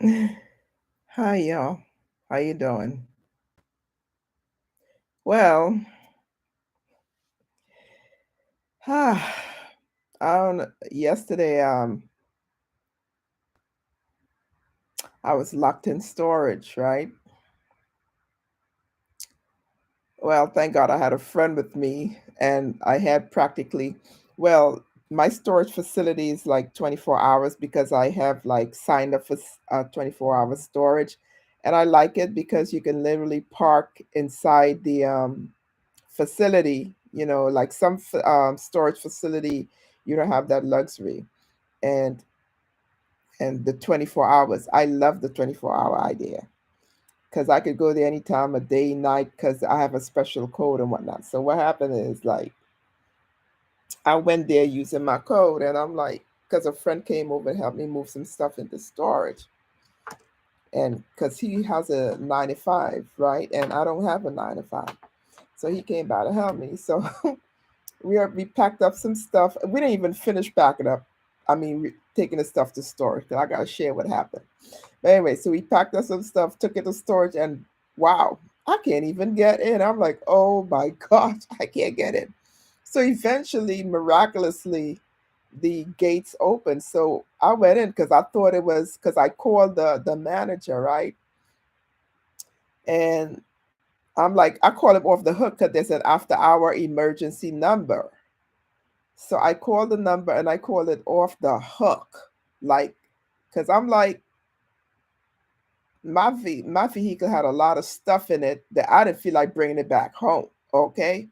Hi, y'all. How you doing? Well, I don't. Yesterday, I was locked in storage, right? Well, thank God I had a friend with me, and I had practically, well, my storage facility is like 24 hours because I have like signed up for 24-hour storage, and I like it because you can literally park inside the facility. Like some storage facility, you don't have that luxury, and the 24 hours. I love the 24-hour idea because I could go there anytime, a day, night, because I have a special code and whatnot. So what happened is like I went there using my code, and I'm like, because a friend came over and helped me move some stuff into storage, and because he has a 9 to 5, right, and I don't have a 9 to 5, so he came by to help me. So we packed up some stuff. We didn't even finish packing up. I mean, taking the stuff to storage because I gotta share what happened. But anyway, so we packed up some stuff, took it to storage, and wow, I can't even get in. I'm like, oh my gosh, I can't get in. So eventually, miraculously, the gates opened. So I went in because I thought it was because I called the manager, right? And I'm like, I call him off the hook because there's an after hour emergency number. So I called the number and I called it off the hook. Like, because I'm like, my vehicle had a lot of stuff in it that I didn't feel like bringing it back home. Okay.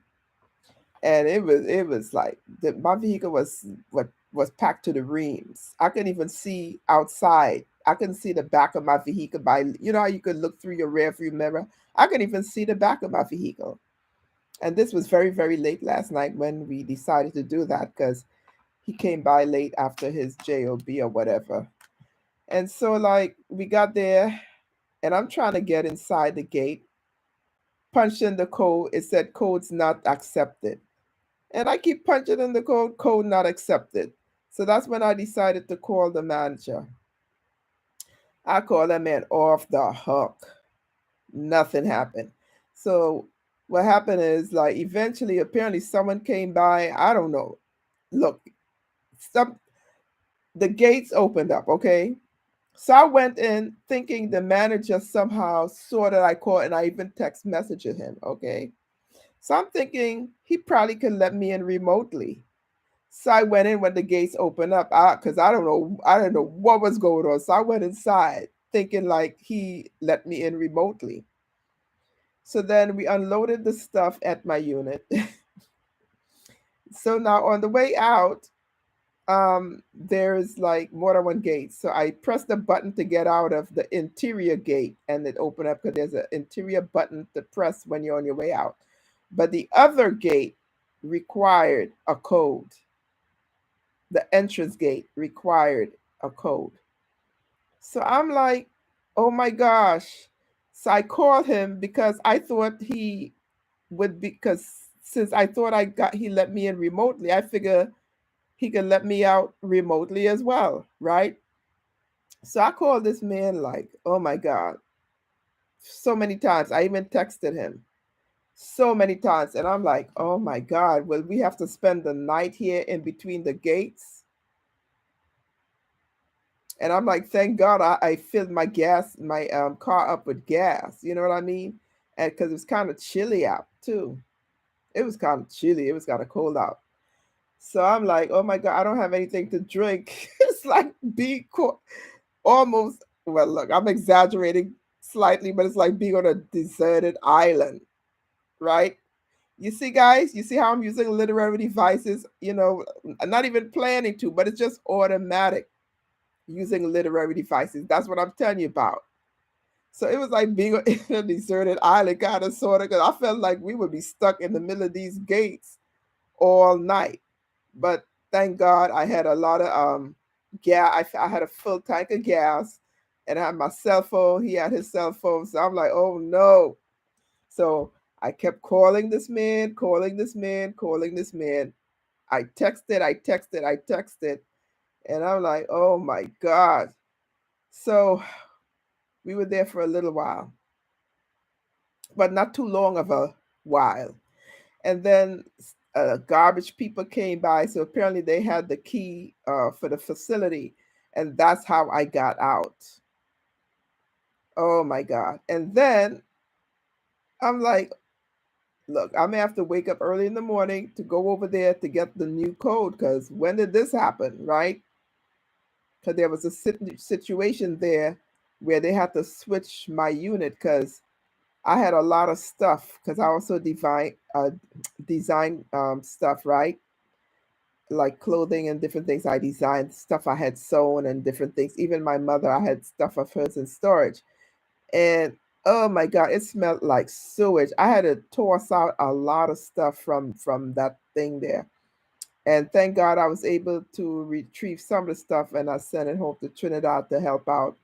And it was like my vehicle was packed to the reams. I couldn't even see outside. I couldn't see the back of my vehicle by how you could look through your rear view mirror. I couldn't even see the back of my vehicle. And this was very, very late last night when we decided to do that because he came by late after his job or whatever. And so like we got there and I'm trying to get inside the gate, punched in the code. It said code's not accepted. And I keep punching in the code not accepted. So that's when I decided to call the manager. I called that man off the hook. Nothing happened. So what happened is like eventually apparently someone came by. I don't know. Look, some the gates opened up, okay? So I went in thinking the manager somehow saw that I called and I even text messaged him, okay? So I'm thinking he probably could let me in remotely. So I went in when the gates opened up because I didn't know what was going on. So I went inside thinking like he let me in remotely. So then we unloaded the stuff at my unit. So now on the way out, there's like more than one gate. So I pressed the button to get out of the interior gate and it opened up because there's an interior button to press when you're on your way out. But the other gate required a code. The entrance gate required a code. So I'm like, oh my gosh. So I called him because I thought he would be, because since I thought he let me in remotely, I figure he could let me out remotely as well, right? So I called this man like, oh my God, so many times. I even texted him so many times. And I'm like, oh my God, will we have to spend the night here in between the gates? And I'm like, thank God I filled my car up with gas. You know what I mean? And because it was kind of chilly out too. It was kind of chilly. It was kind of cold out. So I'm like, oh my God, I don't have anything to drink. It's like being almost, well, look, I'm exaggerating slightly, but it's like being on a deserted island, right? You see, guys, you see how I'm using literary devices, I'm not even planning to, but it's just automatic using literary devices. That's what I'm telling you about. So it was like being in a deserted island, kind of, sort of, because I felt like we would be stuck in the middle of these gates all night. But thank God I had a lot of gas. I had a full tank of gas, and I had my cell phone. He had his cell phone, so I'm like, oh no. So I kept calling this man, calling this man, calling this man. I texted, and I'm like, oh my God. So We were there for a little while, but not too long of a while. And then garbage people came by, so apparently they had the key for the facility, and that's how I got out. Oh my God. And then I'm like, look, I may have to wake up early in the morning to go over there to get the new code, because when did this happen, right? Because there was a situation there where they had to switch my unit because I had a lot of stuff, because I also design stuff, right? Like clothing and different things. I designed stuff I had sewn and different things. Even my mother, I had stuff of hers in storage. And oh my God, it smelled like sewage. I had to toss out a lot of stuff from that thing there. And thank God I was able to retrieve some of the stuff, and I sent it home to Trinidad to help out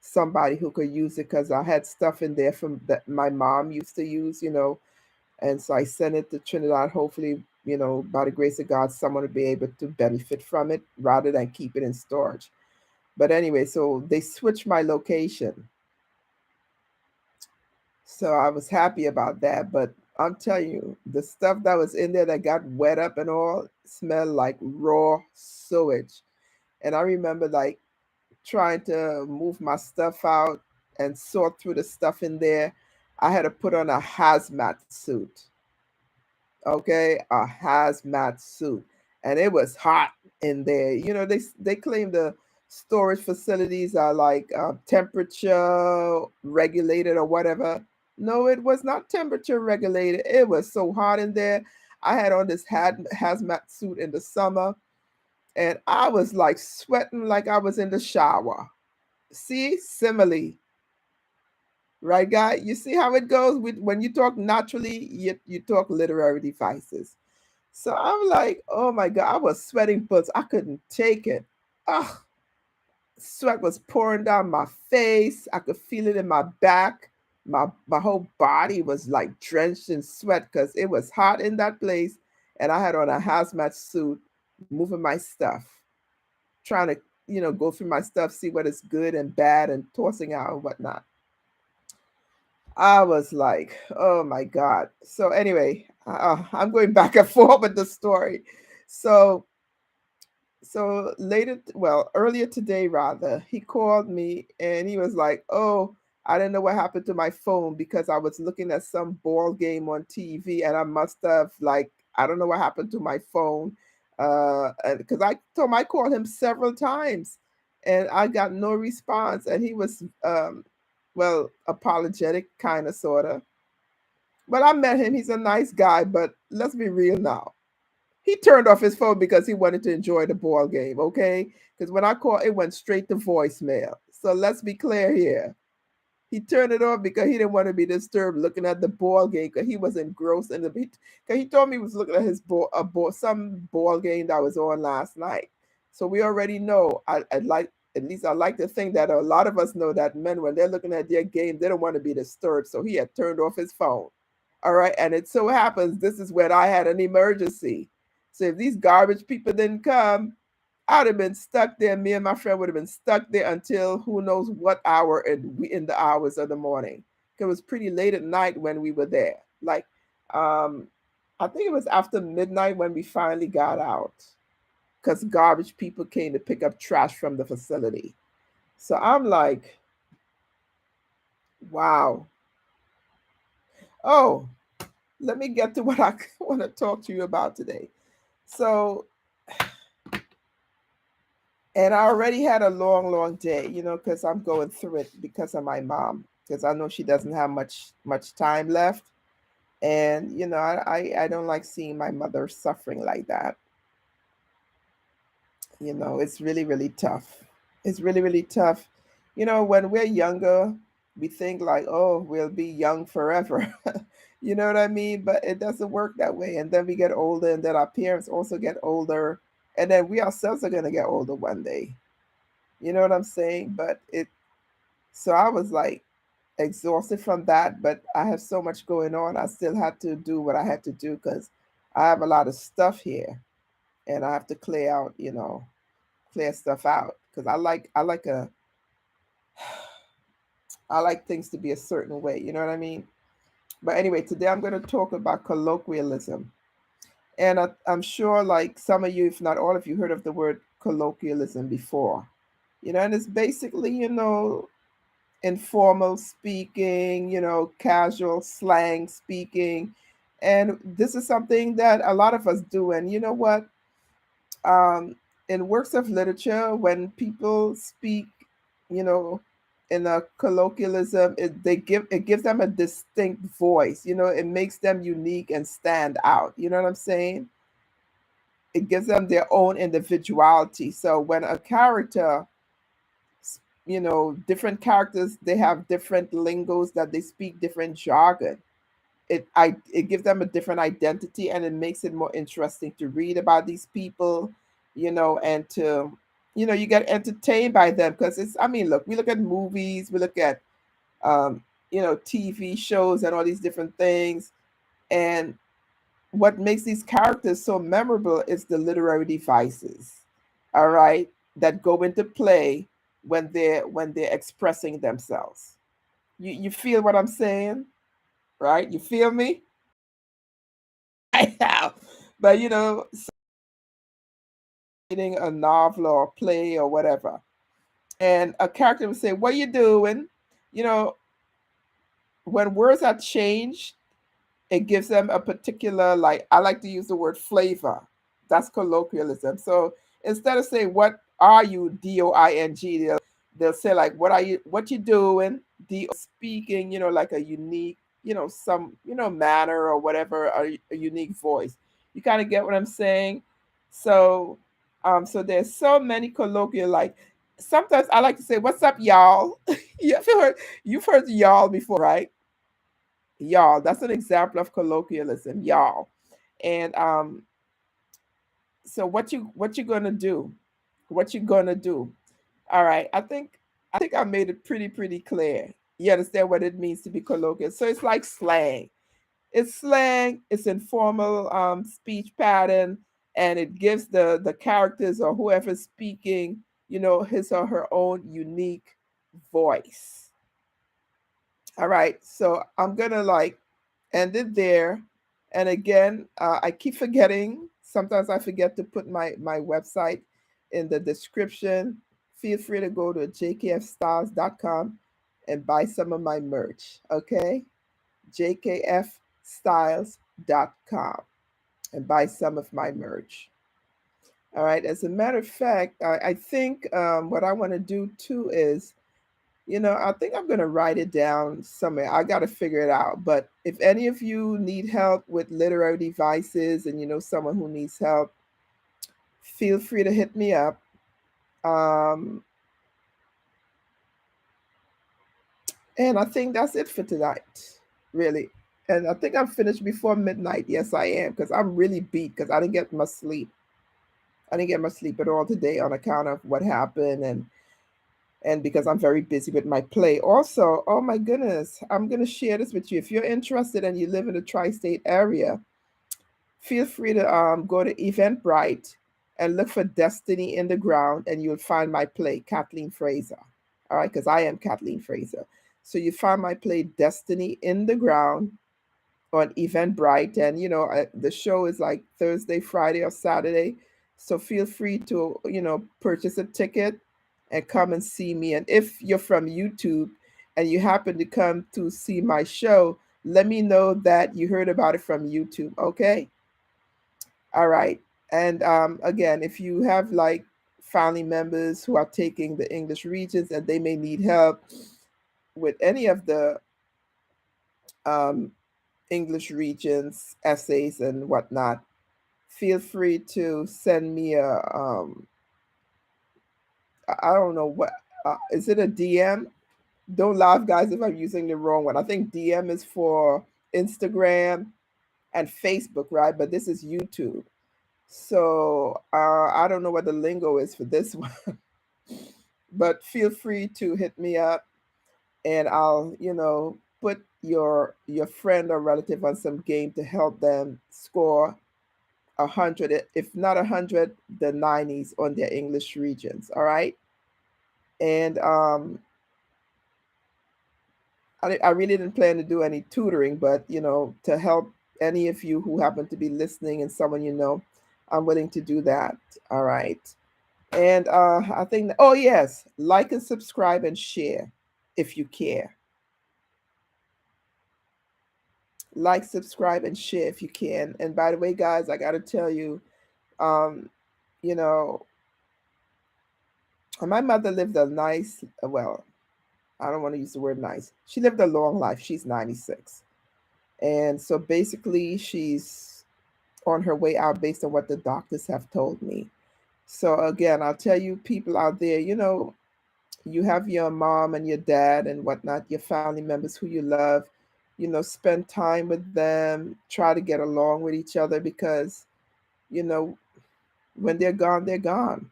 somebody who could use it, because I had stuff in there from that my mom used to use, and so I sent it to Trinidad. Hopefully, by the grace of God, someone will be able to benefit from it rather than keep it in storage. But anyway, so they switched my location. So I was happy about that. But I'm telling you, the stuff that was in there that got wet up and all smelled like raw sewage. And I remember like trying to move my stuff out and sort through the stuff in there. I had to put on a hazmat suit. Okay, a hazmat suit, and it was hot in there. They claim the storage facilities are like temperature regulated or whatever. No, it was not temperature regulated. It was so hot in there. I had on this hazmat suit in the summer, and I was like sweating like I was in the shower. See, simile, right, guy? You see how it goes when you talk naturally, you talk literary devices. So I'm like, oh my God, I was sweating bullets. I couldn't take it. Ugh, sweat was pouring down my face. I could feel it in my back. My whole body was like drenched in sweat because it was hot in that place. And I had on a hazmat suit, moving my stuff, trying to, go through my stuff, see what is good and bad and tossing out and whatnot. I was like, oh my God. So anyway, I'm going back and forth with the story. So earlier today rather, he called me and he was like, "Oh, I didn't know what happened to my phone because I was looking at some ball game on TV and I must have like I don't know what happened to my phone." Because I called him several times and I got no response, and he was apologetic kind of sorta. But I met him. He's a nice guy, but let's be real now. He turned off his phone because he wanted to enjoy the ball game, okay? Because when I called, it went straight to voicemail. So let's be clear here. He turned it off because he didn't want to be disturbed looking at the ball game, because he was engrossed in the because he told me he was looking at his some ball game that was on last night. So we already know. I'd like at least I like to think that a lot of us know that men, when they're looking at their game, they don't want to be disturbed. So he had turned off his phone. All right. And it so happens this is when I had an emergency. So if these garbage people didn't come, I'd have been stuck there. Me and my friend would have been stuck there until who knows what hour in the hours of the morning. It was pretty late at night when we were there. Like, I think it was after midnight when we finally got out, because garbage people came to pick up trash from the facility. So I'm like, wow. Oh, let me get to what I want to talk to you about today. So, and I already had a long, long day, because I'm going through it because of my mom, because I know she doesn't have much time left, and I don't like seeing my mother suffering like that. It's really, really tough. It's really, really tough. When we're younger, we think like, oh, we'll be young forever. You know what I mean? But it doesn't work that way. And then we get older, and then our parents also get older, and then we ourselves are going to get older one day. You know what I'm saying? So I was like exhausted from that, but I have so much going on. I still had to do what I had to do because I have a lot of stuff here, and I have to clear stuff out because I like a I like things to be a certain way. You know what I mean? But anyway, today I'm going to talk about colloquialism. And I'm sure, like some of you, if not all of you, heard of the word colloquialism before. And it's basically, informal speaking, casual slang speaking. And this is something that a lot of us do. And you know what? In works of literature, when people speak, you know, in a colloquialism, it gives them a distinct voice. It makes them unique and stand out. You know what I'm saying? It gives them their own individuality. So when a character, different characters, they have different lingos that they speak, different jargon. It gives them a different identity, and it makes it more interesting to read about these people, and to you get entertained by them, because it's, I mean, look, we look at movies, we look at um TV shows and all these different things, and what makes these characters so memorable is the literary devices, all right, that go into play when they're expressing themselves. You feel what I'm saying, right? You feel me? I have. But reading a novel or a play or whatever, and a character would say, "What you doing?" You know, when words are changed, it gives them a particular, like, I like to use the word flavor. That's colloquialism. So instead of saying "What are you?" DOING, they'll say like what you doing? Speaking, like a unique, some, manner or whatever, a unique voice. You kind of get what I'm saying? So there's so many colloquial, like sometimes I like to say, "What's up, y'all?" You've heard y'all before, right? Y'all. That's an example of colloquialism, y'all. And so what you gonna do? What you gonna do? All right. I think I made it pretty clear. You understand what it means to be colloquial. So it's like slang. It's slang, it's informal speech pattern, and it gives the characters or whoever's speaking, his or her own unique voice. All right, so I'm gonna like end it there. And again, I keep forgetting. Sometimes I forget to put my website in the description. Feel free to go to jkfstyles.com and buy some of my merch. Okay, jkfstyles.com and buy some of my merch. All right. As a matter of fact, I think what I want to do too is, I think I'm going to write it down somewhere. I got to figure it out. But if any of you need help with literary devices, and you know someone who needs help, feel free to hit me up. Um, and I think that's it for tonight, really. And I think I'm finished before midnight. Yes, I am, because I'm really beat because I didn't get much sleep. I didn't get much sleep at all today on account of what happened, and because I'm very busy with my play. Also, oh my goodness, I'm going to share this with you. If you're interested and you live in the tri-state area, feel free to go to Eventbrite and look for Destiny in the Ground, and you'll find my play, Kathleen Fraser. All right, because I am Kathleen Fraser. So you find my play, Destiny in the Ground, on Eventbrite, and the show is like Thursday, Friday, or Saturday. So feel free to purchase a ticket and come and see me. And if you're from YouTube and you happen to come to see my show, let me know that you heard about it from YouTube. Okay. All right. And again, if you have like family members who are taking the English regions and they may need help with any of the um, English regions essays and whatnot, feel free to send me a I don't know what, is it a DM? Don't laugh, guys, if I'm using the wrong one. I think DM is for Instagram and Facebook, right? But this is YouTube. So I don't know what the lingo is for this one, but feel free to hit me up, and I'll put your friend or relative on some game to help them score 100, if not 100, the 90s on their English regions. All right. And I really didn't plan to do any tutoring, but to help any of you who happen to be listening and someone I'm willing to do that. All right. And I think, oh, yes, like and subscribe and share if you care. Like, subscribe, and share if you can. And by the way, guys, I got to tell you, um, you know, my mother lived a nice, well, I don't want to use the word nice. She lived a long life. She's 96. And so basically, she's on her way out based on what the doctors have told me. So again, I'll tell you, people out there, you have your mom and your dad and whatnot, your family members who you love, spend time with them, try to get along with each other because, you know, when they're gone, they're gone.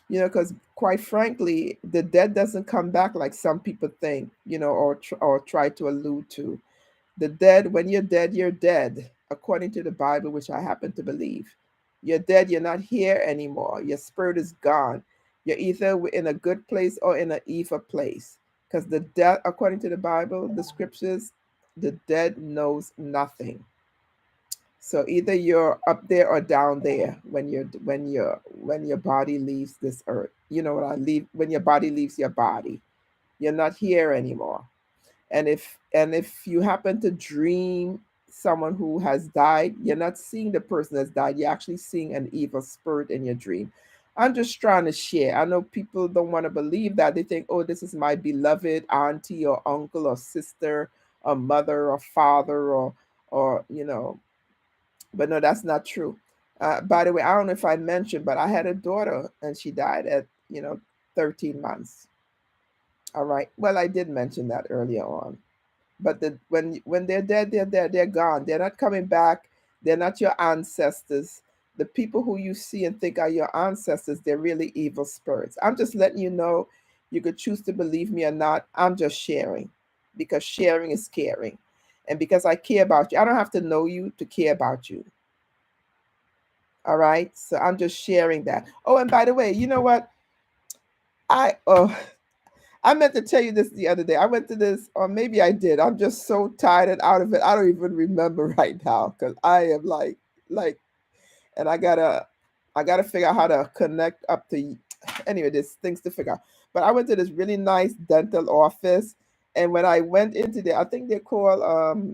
Because quite frankly, the dead doesn't come back like some people think, or try to allude to. The dead, when you're dead, you're dead, according to the Bible, which I happen to believe. You're dead, you're not here anymore. Your spirit is gone. You're either in a good place or in an evil place. Because the dead, according to the Bible, the scriptures, the dead knows nothing. So either you're up there or down there when your body leaves this earth. You know what I leave when your body leaves your body. You're not here anymore. And if you happen to dream someone who has died, you're not seeing the person that's died, you're actually seeing an evil spirit in your dream. I'm just trying to share. I know people don't want to believe that. They think, oh, this is my beloved auntie or uncle or sister or mother or father or but no, that's not true. By the way, I don't know if I mentioned, but I had a daughter and she died at 13 months. All right, well, I did mention that earlier on. But when they're dead, they're dead. They're gone. They're not coming back. They're not your ancestors. The people who you see and think are your ancestors, they're really evil spirits. I'm just letting you know. You could choose to believe me or not. I'm just sharing because sharing is caring. And because I care about you, I don't have to know you to care about you. All right. So I'm just sharing that. Oh, and by the way, you know what? I meant to tell you this the other day. I went to this, or maybe I did. I'm just so tired and out of it. I don't even remember right now because I am like, and I gotta figure out how to connect up to. Anyway, there's things to figure out. But I went to this really nice dental office, and when I went into there, I think they call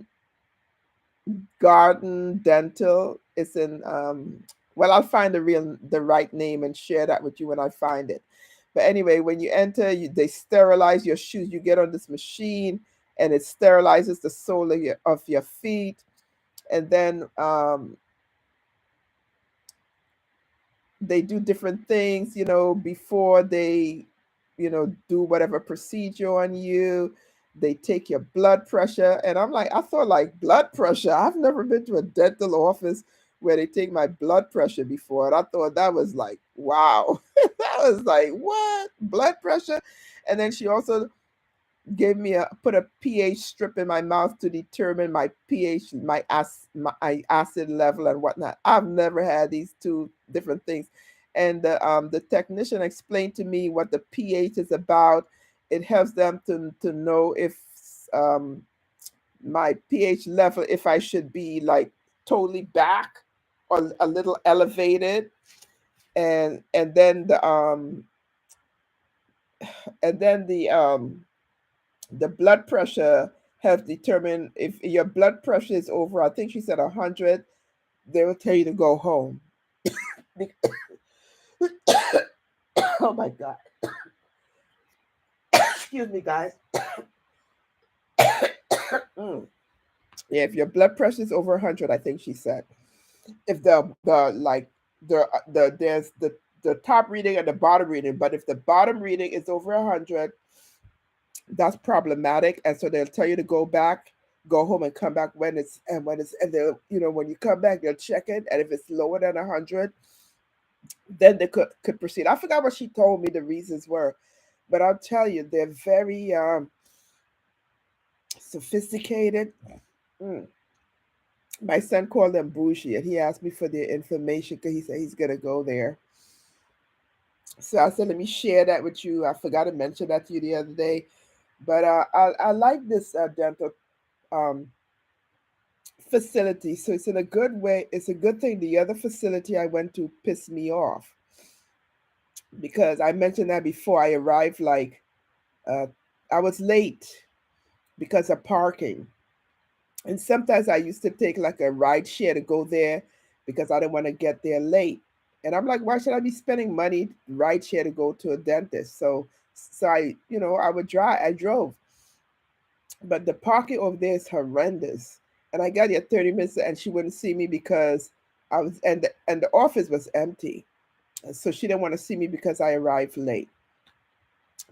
Garden Dental. It's in well, I'll find the right name and share that with you when I find it. But anyway, when you enter, they sterilize your shoes. You get on this machine and it sterilizes the sole of your feet. And then they do different things, before they, do whatever procedure on you. They take your blood pressure. And I'm like, I thought like blood pressure. I've never been to a dental office where they take my blood pressure before. And I thought that was like, wow. That was like, what? Blood pressure? And then she also gave me put a pH strip in my mouth to determine my pH, my acid level and whatnot. I've never had these two different things, and the technician explained to me what the pH is about. It helps them to know if um, my pH level, if I should be like totally back or a little elevated, and then the blood pressure has determined if your blood pressure is over, I think she said 100, they will tell you to go home. Oh my God. Excuse me, guys. Mm. Yeah, if your blood pressure is over 100, I think she said. If there's the top reading and the bottom reading, but if the bottom reading is over 100, that's problematic, and so they'll tell you to go back, go home, and come back and they'll when you come back they'll check it, and if it's lower than 100, then they could proceed. I forgot what she told me the reasons were, but I'll tell you they're very sophisticated. Mm. My son called them bougie, and he asked me for their information because he said he's gonna go there. So I said, let me share that with you. I forgot to mention that to you the other day. But I like this dental um, facility. So it's in a good way. It's a good thing. The other facility I went to pissed me off because I mentioned that before. I arrived like uh, I was late because of parking. And sometimes I used to take like a ride share to go there because I didn't want to get there late. And I'm like, why should I be spending money ride share to go to a dentist? So I, I would drive. I drove, but the parking over there is horrendous. And I got there 30 minutes, and she wouldn't see me because I was, and the office was empty. So she didn't want to see me because I arrived late.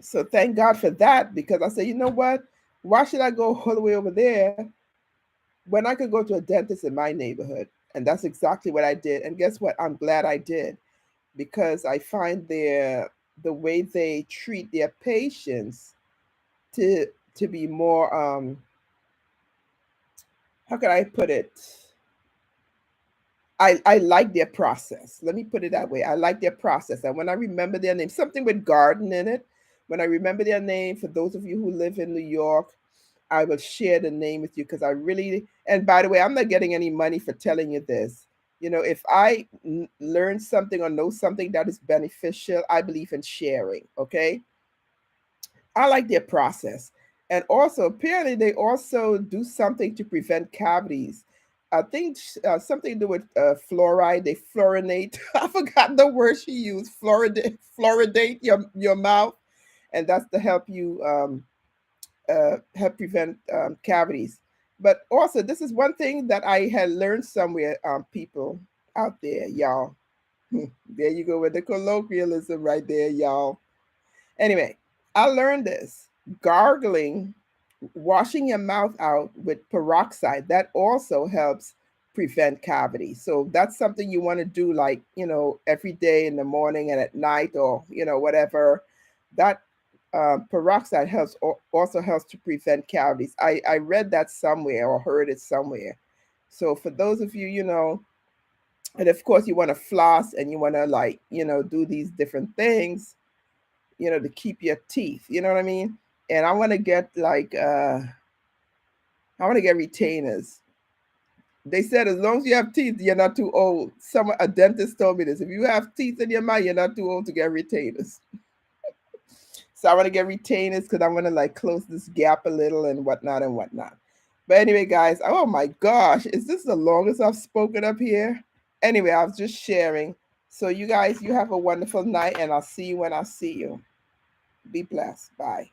So thank God for that, because I said, you know what? Why should I go all the way over there when I could go to a dentist in my neighborhood? And that's exactly what I did. And guess what? I'm glad I did, because I find the way they treat their patients to to be more how can I put it? I like their process. Let me put it that way. I like their process. And when I remember their name, something with garden in it, when I remember their name, for those of you who live in New York, I will share the name with you, because I really, and by the way, I'm not getting any money for telling you this. If I learn something or know something that is beneficial, I believe in sharing, okay? I like their process. And also, apparently, they also do something to prevent cavities. I think something to do with fluoride. They fluorinate. I forgot the word she used. Fluoridate your mouth, and that's to help prevent cavities. But also, this is one thing that I had learned somewhere, people out there, y'all. There you go with the colloquialism right there, y'all. Anyway, I learned this. Gargling, washing your mouth out with peroxide, that also helps prevent cavities. So that's something you want to do, like, every day in the morning and at night, or, whatever. That peroxide also helps to prevent cavities. I read that somewhere or heard it somewhere. So for those of you, and of course you want to floss and you want to, like, do these different things, to keep your teeth. You know what I mean? And I want to get retainers. They said as long as you have teeth, you're not too old. A dentist told me this. If you have teeth in your mouth, you're not too old to get retainers. So I want to get retainers because I want to, like, close this gap a little and whatnot and whatnot. But anyway, guys, oh my gosh, is this the longest I've spoken up here? Anyway, I was just sharing. So you guys, you have a wonderful night, and I'll see you when I see you. Be blessed. Bye.